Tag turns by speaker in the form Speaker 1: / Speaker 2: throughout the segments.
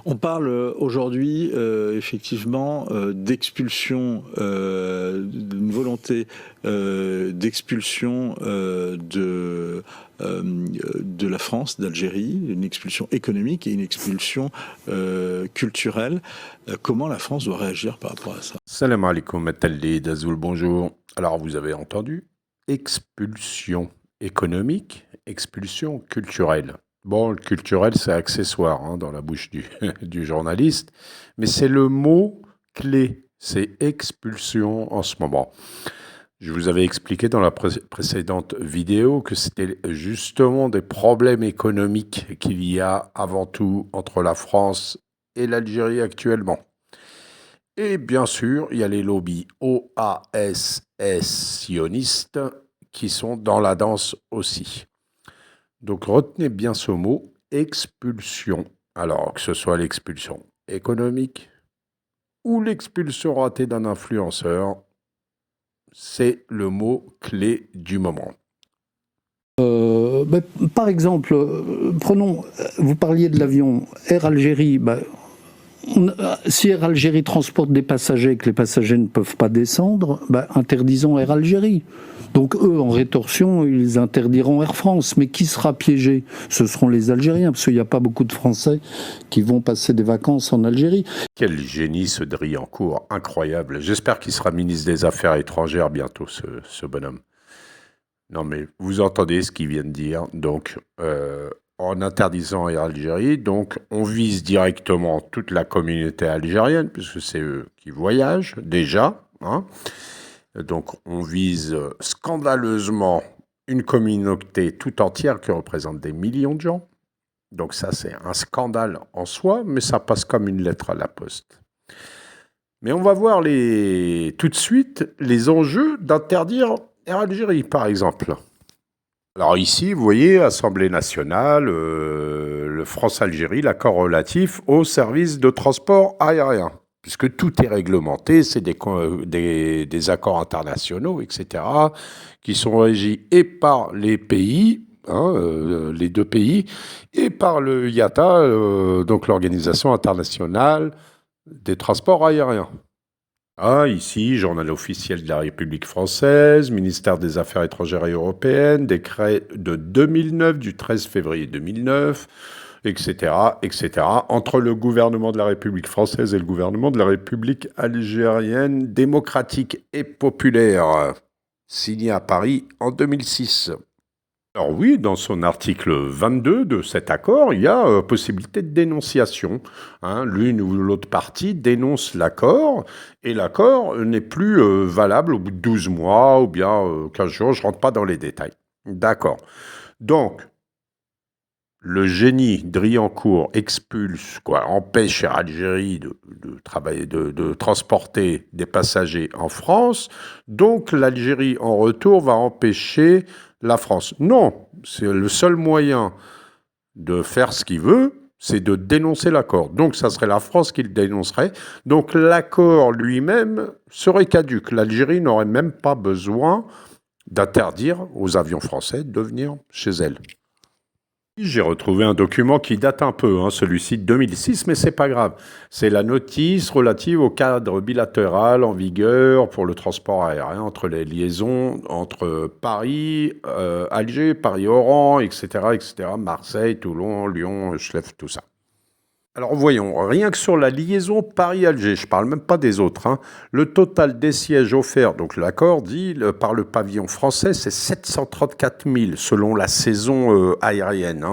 Speaker 1: On parle aujourd'hui effectivement d'expulsion, d'une volonté d'expulsion de la France, d'Algérie, une expulsion économique et une expulsion culturelle. Comment la France doit réagir par rapport à ça?
Speaker 2: Salam alaikum, Matalli Dazoul, bonjour. Alors, vous avez entendu, expulsion économique, expulsion culturelle. Bon, le culturel, c'est accessoire hein, dans la bouche du journaliste, mais c'est le mot clé, c'est expulsion en ce moment. Je vous avais expliqué dans la précédente vidéo que c'était justement des problèmes économiques qu'il y a avant tout entre la France et l'Algérie actuellement. Et bien sûr, il y a les lobbies OASS sionistes qui sont dans la danse aussi. Donc retenez bien ce mot, expulsion. Alors que ce soit l'expulsion économique ou l'expulsion ratée d'un influenceur, c'est le mot clé du moment.
Speaker 3: Par exemple, vous parliez de l'avion Air Algérie. Si Air Algérie transporte des passagers et que les passagers ne peuvent pas descendre, interdisons Air Algérie. Donc eux, en rétorsion, ils interdiront Air France. Mais qui sera piégé? Ce seront les Algériens, parce qu'il n'y a pas beaucoup de Français qui vont passer des vacances en Algérie.
Speaker 2: Quel génie ce Driancourt, incroyable. J'espère qu'il sera ministre des Affaires étrangères bientôt, ce bonhomme. Non mais vous entendez ce qu'il vient de dire, donc en interdisant Air Algérie, donc on vise directement toute la communauté algérienne, puisque c'est eux qui voyagent déjà, hein. Donc on vise scandaleusement une communauté tout entière qui représente des millions de gens. Donc ça c'est un scandale en soi, mais ça passe comme une lettre à la poste. Mais on va voir tout de suite les enjeux d'interdire Air Algérie, par exemple. Alors ici, vous voyez, Assemblée nationale, le France-Algérie, l'accord relatif au service de transport aérien. Puisque tout est réglementé, c'est des accords internationaux, etc., qui sont régis et par les pays, les deux pays, et par le IATA, donc l'Organisation internationale des transports aériens. Ah, ici, journal officiel de la République française, ministère des Affaires étrangères et européennes, décret de 2009, du 13 février 2009, etc., etc., entre le gouvernement de la République française et le gouvernement de la République algérienne démocratique et populaire, signé à Paris en 2006. Alors oui, dans son article 22 de cet accord, il y a possibilité de dénonciation. Hein, l'une ou l'autre partie dénonce l'accord, et l'accord n'est plus valable au bout de 12 mois ou bien 15 jours, je ne rentre pas dans les détails. D'accord. Donc, le génie Driancourt expulse, empêche Air Algérie de transporter des passagers en France, donc l'Algérie en retour va empêcher la France. Non, c'est le seul moyen de faire ce qu'il veut, c'est de dénoncer l'accord. Donc ça serait la France qui le dénoncerait. Donc l'accord lui-même serait caduc. L'Algérie n'aurait même pas besoin d'interdire aux avions français de venir chez elle. J'ai retrouvé un document qui date un peu, celui-ci de 2006, mais c'est pas grave. C'est la notice relative au cadre bilatéral en vigueur pour le transport aérien entre les liaisons entre Paris, Alger, Paris-Oran, etc., etc., Marseille, Toulon, Lyon, Chlef, tout ça. Alors voyons, rien que sur la liaison Paris-Alger, je ne parle même pas des autres, le total des sièges offerts, donc l'accord dit par le pavillon français, c'est 734 000 selon la saison aérienne.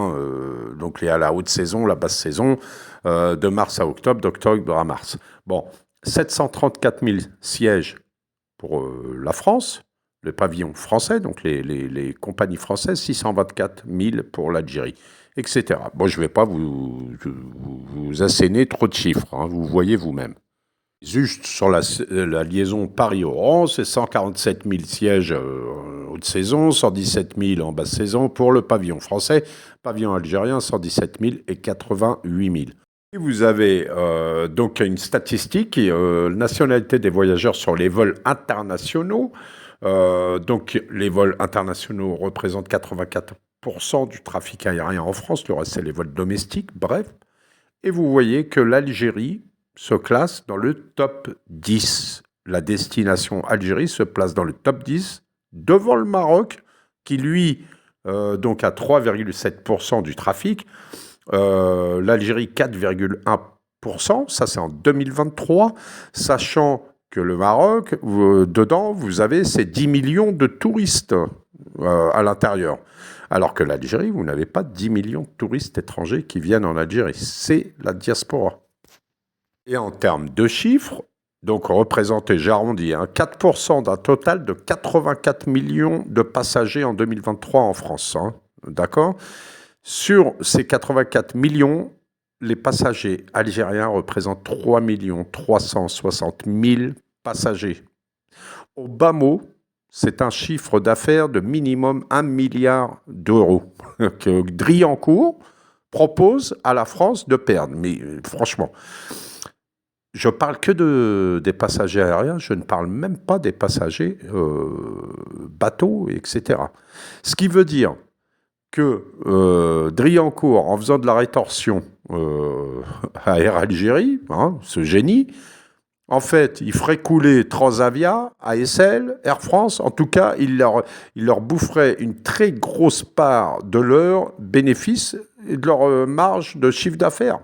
Speaker 2: Donc il y a la haute saison, la basse saison, de mars à octobre, d'octobre à mars. Bon, 734 000 sièges pour la France, le pavillon français, donc les compagnies françaises, 624 000 pour l'Algérie, etc. Bon, je ne vais pas vous asséner trop de chiffres, vous voyez vous-même. Juste sur la liaison Paris-Oran, c'est 147 000 sièges haute saison, 117 000 en basse saison pour le pavillon français, pavillon algérien, 117 000 et 88 000. Et vous avez donc une statistique, nationalité des voyageurs sur les vols internationaux. Donc les vols internationaux représentent 84% du trafic aérien en France, le reste c'est les vols domestiques, bref. Et vous voyez que l'Algérie se classe dans le top 10. La destination Algérie se place dans le top 10 devant le Maroc, qui lui, donc a 3,7% du trafic. L'Algérie, 4,1%. Ça, c'est en 2023. Sachant que le Maroc, dedans, vous avez ces 10 millions de touristes à l'intérieur. Alors que l'Algérie, vous n'avez pas 10 millions de touristes étrangers qui viennent en Algérie. C'est la diaspora. Et en termes de chiffres, donc représenté, j'ai arrondi, 4% d'un total de 84 millions de passagers en 2023 en France. D'accord ? Sur ces 84 millions, les passagers algériens représentent 3 360 000 passagers. Au bas mot, c'est un chiffre d'affaires de minimum 1 milliard d'euros que Driancourt propose à la France de perdre. Mais franchement, je parle que des passagers aériens, je ne parle même pas des passagers bateaux, etc. Ce qui veut dire que Driancourt, en faisant de la rétorsion à Air Algérie, ce génie, en fait, il ferait couler Transavia, ASL, Air France. En tout cas, il leur boufferait une très grosse part de leurs bénéfices et de leur marge de chiffre d'affaires.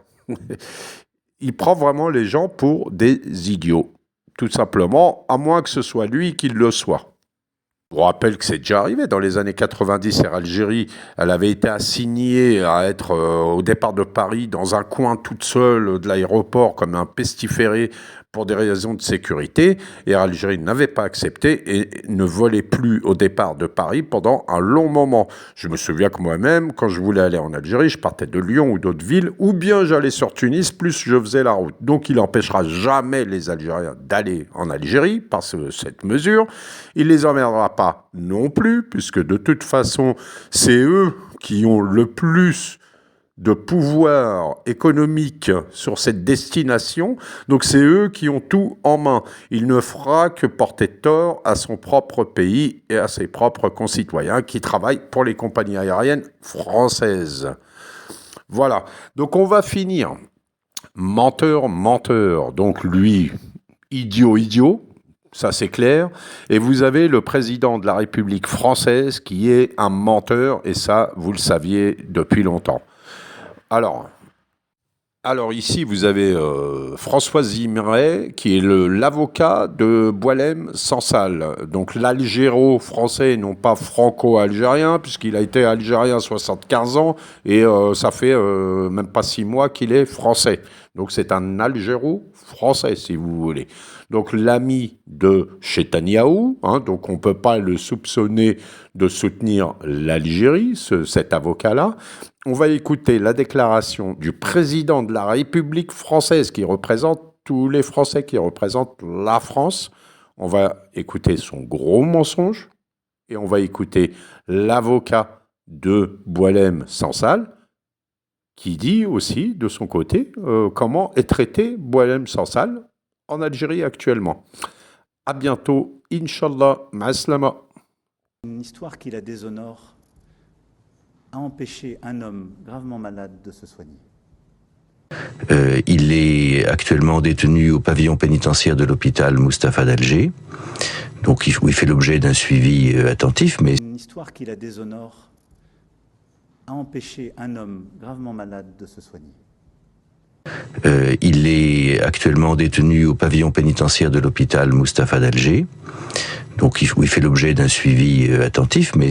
Speaker 2: Il prend vraiment les gens pour des idiots, tout simplement, à moins que ce soit lui qui le soit. Je vous rappelle que c'est déjà arrivé. Dans les années 90, Air Algérie, elle avait été assignée à être au départ de Paris dans un coin toute seule de l'aéroport comme un pestiféré pour des raisons de sécurité. Air Algérie n'avait pas accepté et ne volait plus au départ de Paris pendant un long moment. Je me souviens que moi-même, quand je voulais aller en Algérie, je partais de Lyon ou d'autres villes, ou bien j'allais sur Tunis, plus je faisais la route. Donc il n'empêchera jamais les Algériens d'aller en Algérie par cette mesure. Il les emmerdera pas non plus, puisque de toute façon, c'est eux qui ont le plus de pouvoir économique sur cette destination. Donc c'est eux qui ont tout en main. Il ne fera que porter tort à son propre pays et à ses propres concitoyens qui travaillent pour les compagnies aériennes françaises. Voilà. Donc on va finir. Menteur, menteur. Donc lui, idiot, idiot. Ça, c'est clair. Et vous avez le président de la République française qui est un menteur. Et ça, vous le saviez depuis longtemps. Alors ici, vous avez François Zimret, qui est l'avocat de Boualem Sansal. Donc l'algéro-français, non pas franco-algérien, puisqu'il a été algérien 75 ans, et ça fait même pas 6 mois qu'il est français. Donc c'est un algéro-français, si vous voulez. Donc l'ami de Netanyahou, donc on ne peut pas le soupçonner de soutenir l'Algérie, cet avocat-là. On va écouter la déclaration du président de la République française qui représente tous les Français, qui représentent la France. On va écouter son gros mensonge et on va écouter l'avocat de Boualem Sansal qui dit aussi de son côté comment est traité Boualem Sansal en Algérie actuellement. À bientôt, Inch'Allah, ma'aslama.
Speaker 4: Une histoire qui la déshonore a empêché un homme gravement malade de se soigner.
Speaker 5: Il est actuellement détenu au pavillon pénitentiaire de l'hôpital Mustapha d'Alger, donc où il fait l'objet d'un suivi attentif. Mais
Speaker 4: une histoire qui la déshonore a empêché un homme gravement malade de se soigner.
Speaker 5: Il est actuellement détenu au pavillon pénitentiaire de l'hôpital Mustapha d'Alger, donc où il fait l'objet d'un suivi attentif. Mais